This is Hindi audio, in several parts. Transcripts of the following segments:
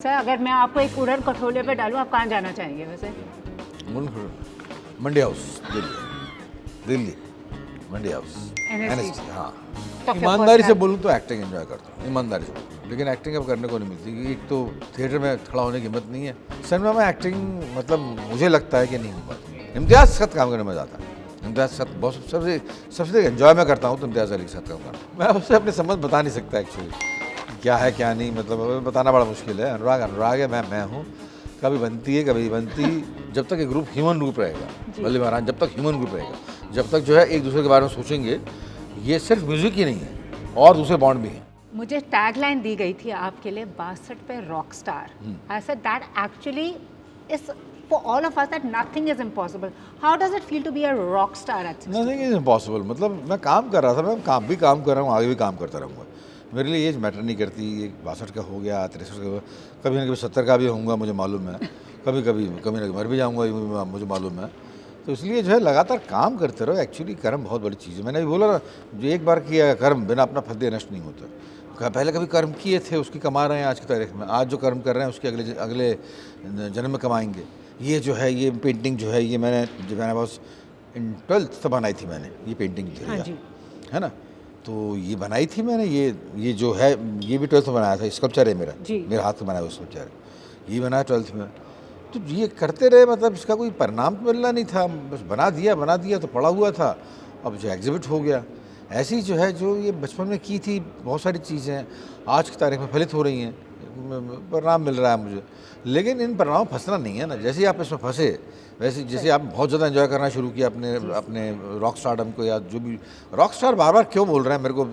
सर अगर मैं आपको एक उड़न खटोले पे डालूं, आप कहाँ जाना चाहेंगे वैसे? मंडी हाउस, दिल्ली मंडी हाउस। NSC हाँ, तो फिर ईमानदारी first से time। बोलूँ तो एक्टिंग एंजॉय करता हूँ, ईमानदारी से। लेकिन एक्टिंग अब करने को नहीं मिलती क्योंकि एक तो थिएटर में खड़ा होने की हिम्मत नहीं है। सिनेमा में एक्टिंग मतलब मुझे लगता है कि नहीं हो पाती। इम्तियाज़ के साथ काम करने में मज़ा आता है। इम्तियाज़ के साथ बहुत सबसे एंजॉय मैं करता हूँ तो इम्तियाज़ अली के साथ काम करना। मैं उससे अपने समझ बता नहीं सकता एक्चुअली क्या है क्या नहीं, मतलब बताना बड़ा मुश्किल है। अनुराग अनुराग है, मैं हूँ। कभी बनती है कभी बनती, जब तक ये ग्रुप ह्यूमन ग्रुप रहेगा, बल्ले महाराज, जब तक ह्यूमन ग्रुप रहेगा, जब तक जो है एक दूसरे के बारे में सोचेंगे। ये सिर्फ म्यूजिक ही नहीं है और दूसरे बॉन्ड भी हैं। मुझे टैगलाइन दी गई थी आपके लिए 62 पे rock star. I said that actually is for all of us that nothing is impossible. How does it feel to be a rock star at 60? Nothing is impossible. मतलब मैं काम कर रहा था, मैं काम कर रहा हूँ, आगे भी काम करता रहूँगा। मेरे लिए एज मैटर नहीं करती। 62 का हो गया, 63 का हो गया, कभी ना कभी 70 का भी होऊंगा, मुझे मालूम है। कभी ना कभी मर भी जाऊँगा, ये भी मुझे मालूम है। तो इसलिए जो है लगातार काम करते रहो। एक्चुअली कर्म बहुत बड़ी चीज़ है। मैंने भी बोला ना, जो एक बार किया कर्म बिना अपना फल दिए नष्ट नहीं होता। पहले कभी कर्म किए थे उसकी कमा रहे हैं आज की तारीख में। आज जो कर्म कर रहे हैं उसके अगले जन्म में कमाएंगे। ये जो है, ये पेंटिंग जो है, ये मैंने बस इन 12th तब बनाई थी मैंने ये पेंटिंग थी, हाँ जी। है ना। तो ये बनाई थी मैंने, ये जो है ये भी 12th में बनाया था। स्कल्पचर है मेरा, जी। मेरे हाथ से बनाया हुआ स्कल्पचर है। ये बनाया 12th में। तो ये करते रहे, मतलब इसका कोई परिणाम तो मिलना नहीं था, बस बना दिया तो पड़ा हुआ था। अब जो एग्जिबिट हो गया। ऐसी जो है, जो ये बचपन में की थी बहुत सारी चीज़ें आज की तारीख में फलित हो रही हैं, परिणाम मिल रहा है मुझे। लेकिन इन परिणामों में फंसना नहीं है ना। जैसे ही आप इसमें फंसे, वैसे जैसे आप बहुत ज़्यादा एंजॉय करना शुरू किया अपने रॉक स्टारडम को, या जो भी रॉक स्टार बार बार क्यों बोल रहे हैं मेरे को,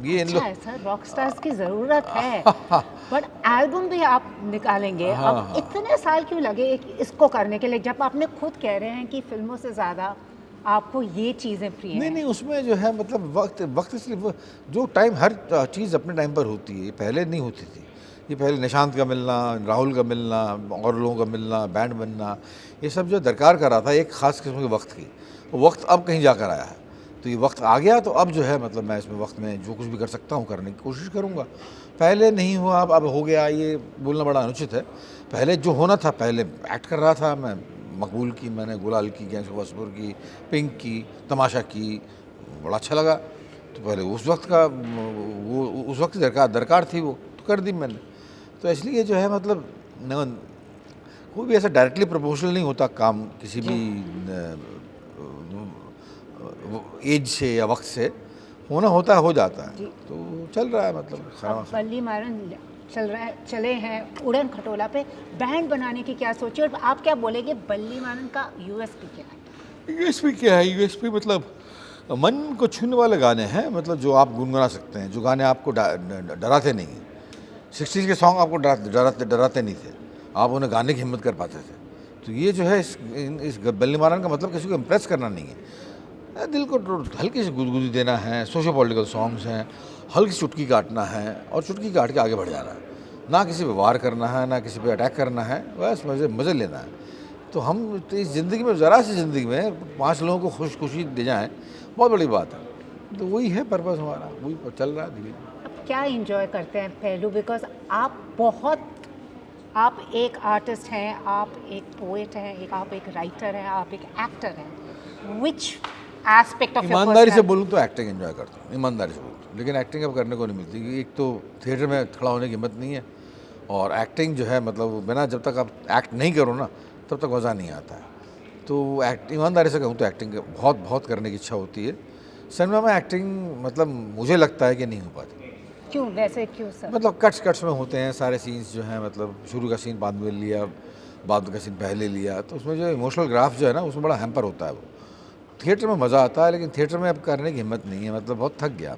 ये इन अच्छा लोग। है सर, रॉक स्टार्स की जरूरत है। बट एल्बम भी आप निकालेंगे, अब इतने साल क्यों लगे इसको करने के लिए, जब आपने खुद कह रहे हैं कि फिल्मों से ज़्यादा आपको ये चीज़ें प्रिय हैं? नहीं, उसमें जो है मतलब वक्त इसलिए जो टाइम, हर चीज़ अपने टाइम पर होती है। ये पहले नहीं होती थी। ये पहले निशांत का मिलना, राहुल का मिलना, और लोगों का मिलना, बैंड बनना, ये सब जो दरकार कर रहा था एक ख़ास किस्म के वक्त की, वो वक्त अब कहीं जाकर आया है। तो ये वक्त आ गया, तो अब जो है मतलब मैं इसमें वक्त में जो कुछ भी कर सकता हूँ करने की कोशिश करूँगा। पहले नहीं हुआ, अब हो गया, ये बोलना बड़ा अनुचित है। पहले जो होना था, पहले एक्ट कर रहा था मैं। मकबूल की मैंने, गुलाल की, गैंग्स ऑफ वासेपुर की, पिंक की, तमाशा की, बड़ा अच्छा लगा। तो पहले उस वक्त का वो उस वक्त की दरकार थी, वो तो कर दी मैंने। तो इसलिए जो है मतलब कोई भी ऐसा डायरेक्टली प्रोपोर्शनल नहीं होता काम किसी भी एज से या वक्त से। होना होता है, हो जाता है। तो चल रहा है मतलब अब बल्ली मारन चले हैं उड़न खटोला पे, बैंड बनाने की क्या सोची, और आप क्या बोलेंगे बल्ली मारन का यूएसपी क्या है? यूएसपी क्या है? यूएसपी मतलब मन को छूने वाले गाने हैं, मतलब जो आप गुनगुना सकते हैं, जो गाने आपको डराते नहीं हैं। 60s के सॉन्ग आपको डराते नहीं थे, आप उन्हें गाने की हिम्मत कर पाते थे। तो ये जो है इस बल्ली मारन का मतलब किसी को इम्प्रेस करना नहीं है, दिल को हल्की सी गुदगुदी देना है। सोशो पॉलिटिकल सॉन्ग्स हैं, हल्की चुटकी काटना है और चुटकी काट के आगे बढ़ जाना है। ना किसी पे वार करना है, ना किसी पे अटैक करना है, बस मज़े लेना है। तो हम तो इस ज़िंदगी में, ज़रा सी ज़िंदगी में 5 लोगों को खुशी दे जाएं, बहुत बड़ी बात है। तो वही है पर्पस हमारा, वही चल रहा है धीरे धीरे। अब क्या एंजॉय करते हैं पहलू, बिकॉज आप एक आर्टिस्ट हैं, आप एक पोएट हैं, आप एक राइटर हैं, आप एक एक्टर हैं। विच एस्पेक्ट ऑफ ईमानदारी से बोलूँ तो एक्टिंग एंजॉय करता हूँ, ईमानदारी से बोलूँ तो। लेकिन एक्टिंग अब करने को नहीं मिलती क्योंकि एक तो थिएटर में खड़ा होने की हिम्मत नहीं है, और एक्टिंग जो है मतलब बिना, जब तक आप एक्ट नहीं करो ना तब तक मज़ा नहीं आता है। तो ईमानदारी से कहूँ तो एक्टिंग बहुत करने की इच्छा होती है। सिनेमा में एक्टिंग मतलब मुझे लगता है कि नहीं हो पाती। क्यों, वैसे क्यों सर? मतलब कट्स में होते हैं सारे सीन्स जो हैं, मतलब शुरू का सीन बाद में लिया, बाद का सीन पहले लिया, तो उसमें जो इमोशनल ग्राफ जो है ना, उसमें बड़ा हैम्पर होता है। वो थिएटर में मज़ा आता है, लेकिन थिएटर में अब करने की हिम्मत नहीं है। मतलब बहुत थक गया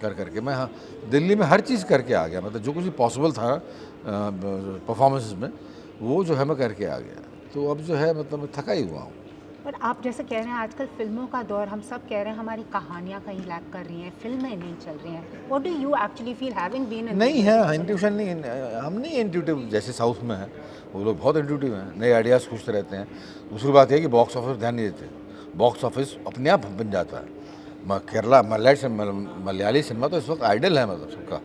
करके मैं। हाँ, दिल्ली में हर चीज़ करके आ गया, मतलब जो कुछ भी पॉसिबल था परफॉर्मेंसेस में, वो जो है मैं करके आ गया। तो अब जो है मतलब मैं थका ही हुआ हूँ। पर आप जैसे कह रहे हैं आजकल फिल्मों का दौर, हम सब कह रहे हैं हमारी कहानियाँ कहीं लैक कर रही हैं, फिल्में नहीं चल रही हैं। What do you actually feel having been in? नहीं है इंट्यूशन, नहीं, हम नहीं इंट्यूटिव जैसे साउथ में है। वो लोग बहुत इंट्यूटिव हैं, नए आइडियाज़ खोजते रहते हैं। दूसरी बात है कि बॉक्स ऑफिस ध्यान नहीं देते। बॉक्स ऑफिस अपने आप बन जाता है। केरला मलयाली सिनेमा तो इस वक्त आइडल है, मतलब सबका।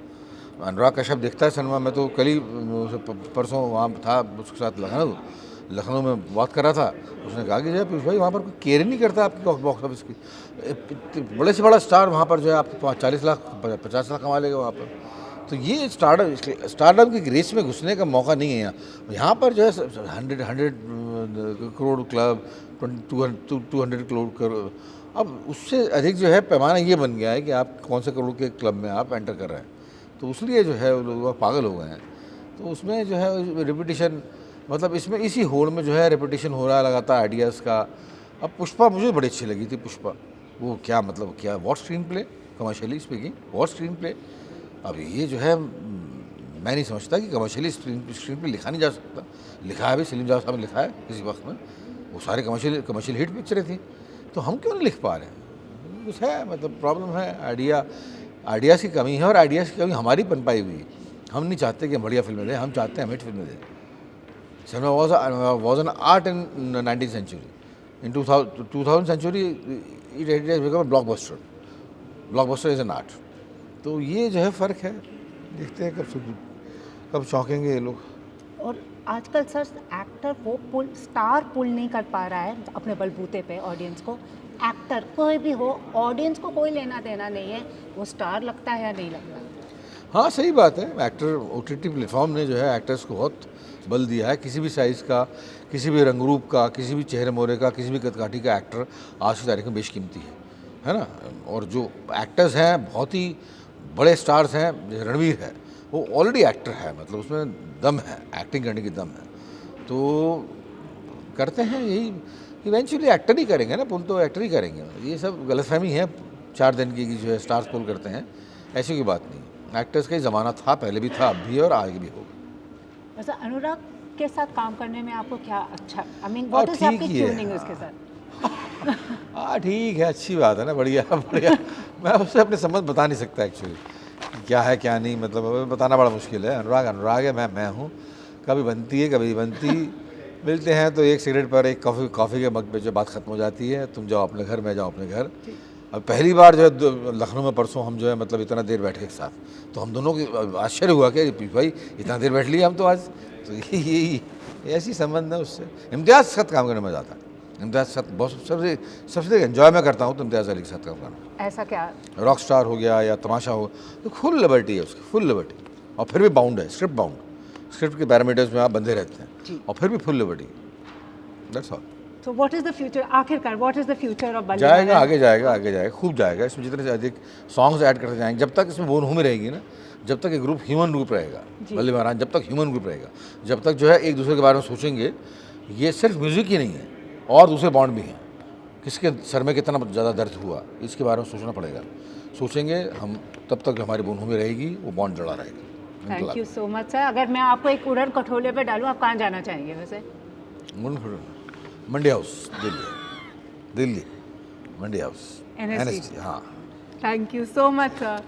अनुराग कश्यप देखता है सिनेमा में, तो कल ही परसों वहाँ था उसके साथ लखनऊ में बात कर रहा था। उसने कहा कि जो है पीयूष भाई वहाँ पर कोई केयर ही नहीं करता आपकी बॉक्स ऑफिस की। बड़े से बड़ा स्टार वहाँ पर जो है आपको 40 लाख 50 लाख कमा लेगा वहाँ पर। तो ये स्टारडम की रेस में घुसने का मौका नहीं है यहाँ पर जो है 100 करोड़ क्लब 200 करोड़। अब उससे अधिक जो है पैमाना ये बन गया है कि आप कौन से करोड़ के क्लब में आप एंटर कर रहे हैं। तो इसलिए जो है लोग पागल हो गए हैं। तो उसमें जो है रिपीटिशन, मतलब इसमें इसी होड़ में जो है रिपीटिशन हो रहा है लगातार आइडियाज़ का। अब पुष्पा मुझे बड़ी अच्छी लगी थी। पुष्पा वो क्या मतलब क्या what screen play, commercially speaking what screen play. अब ये जो है मैं नहीं समझता कि कमर्शियली स्क्रीन प्ले लिखा नहीं जा सकता। लिखा है भी, सलीम जावेद साहब ने लिखा है किसी वक्त में, वो सारे कमर्शियल हिट पिक्चरें थी। तो हम क्यों नहीं लिख पा रहे हैं? कुछ है मतलब प्रॉब्लम है, आइडियाज़ की कमी है। और आइडियाज़ की कमी हमारी पनपाई हुई है। हम नहीं चाहते कि हम बढ़िया फिल्में दें, हम चाहते हैं हम हिट फिल्में दें। Cinema was an art in 19th century. In 2000 century, it has become a blockbuster. Blockbuster is an art. तो ये जो है फ़र्क है। देखते हैं कब चौंकेंगे ये लोग। और आजकल सर एक्टर वो स्टार पुल नहीं कर पा रहा है अपने बलबूते पे ऑडियंस को। एक्टर कोई भी हो, ऑडियंस को कोई लेना देना नहीं है, वो स्टार लगता है या नहीं लगता। हाँ सही बात है। एक्टर OTT प्लेटफॉर्म ने जो है एक्टर्स को बहुत बल दिया है। किसी भी साइज़ का, किसी भी रंग रूप का, किसी भी चेहरे मोहरे का, किसी भी कदकाठी का एक्टर आज की तारीख में बेशकीमती है ना। और जो एक्टर्स हैं बहुत ही बड़े स्टार्स हैं, जैसे रणवीर है, वो ऑलरेडी एक्टर है, मतलब उसमें दम है, एक्टिंग करने की दम है। तो करते हैं यही, इवेंचुअली एक्टर ही करेंगे ना, पुल तो एक्टर ही करेंगे। ये सब गलतफहमी है 4 दिन की जो है स्टार्स पुल करते हैं, ऐसी कोई बात नहीं। एक्टर्स का ही ज़माना था, पहले भी था, अब भी है और आगे भी होगा। वैसे अनुराग के साथ काम करने में आपको क्या अच्छा, आई मीन व्हाट इज आपकी ट्यूनिंग उसके साथ? हाँ ठीक है, अच्छी बात है ना, बढ़िया बढ़िया। मैं उससे अपने संबंध बता नहीं सकता एक्चुअली, क्या है क्या नहीं, मतलब बताना बड़ा मुश्किल है। अनुराग है, मैं हूँ। कभी बनती है कभी बनती, मिलते हैं तो एक सिगरेट पर एक कॉफ़ी के मग पे जो बात ख़त्म हो जाती है। तुम जाओ अपने घर, मैं जाऊँ अपने घर। अब पहली बार जो है लखनऊ में परसों हम जो है मतलब इतना देर बैठे एक साथ, तो हम दोनों की आश्चर्य हुआ कि भाई इतना देर बैठ लिया हम तो आज। तो यही ऐसी संबंध है उससे। इम्तियाज़ के साथ काम करने में मज़ा आता है। इम्तियाज़ के साथ बहुत सबसे एंजॉय मैं करता हूँ तो इम्तियाज़ अली के साथ काम करना। ऐसा क्या? रॉक स्टार हो गया या तमाशा हो, तो फुल लिबर्टी है उसकी, फुल लिबर्टी। और फिर भी बाउंड है, स्क्रिप्ट बाउंड, स्क्रिप्ट के पैरामीटर्स में आप बंधे रहते हैं और फिर भी full liberty. That's all. So what is the future? आखिरकार what is the future of बल्ली जाएगा, आगे जाएगा, खूब जाएगा। इसमें जितने से अधिक सॉन्ग्स ऐड करते जाएंगे, जब तक इसमें बोन में रहेगी ना, जब तक ये ग्रुप ह्यूमन ग्रुप रहेगा, बल्ली महाराज जब तक ह्यूमन ग्रुप रहेगा, जब तक जो है एक दूसरे के बारे में सोचेंगे। ये सिर्फ म्यूज़िक ही नहीं है, और दूसरे बॉन्ड भी हैं। किसके सर में कितना ज़्यादा दर्द हुआ, इसके बारे में सोचना पड़ेगा। सोचेंगे हम, तब तक हमारी बोन में रहेगी, वो बॉन्ड जड़ा रहेगा। Thank you so much sir. अगर मैं आपको एक उड़न खटोले पे डालूँ, आप कहाँ जाना चाहेंगे वैसे? मंडी हाउस, दिल्ली मंडी हाउस, NST। हाँ। Thank you so much sir.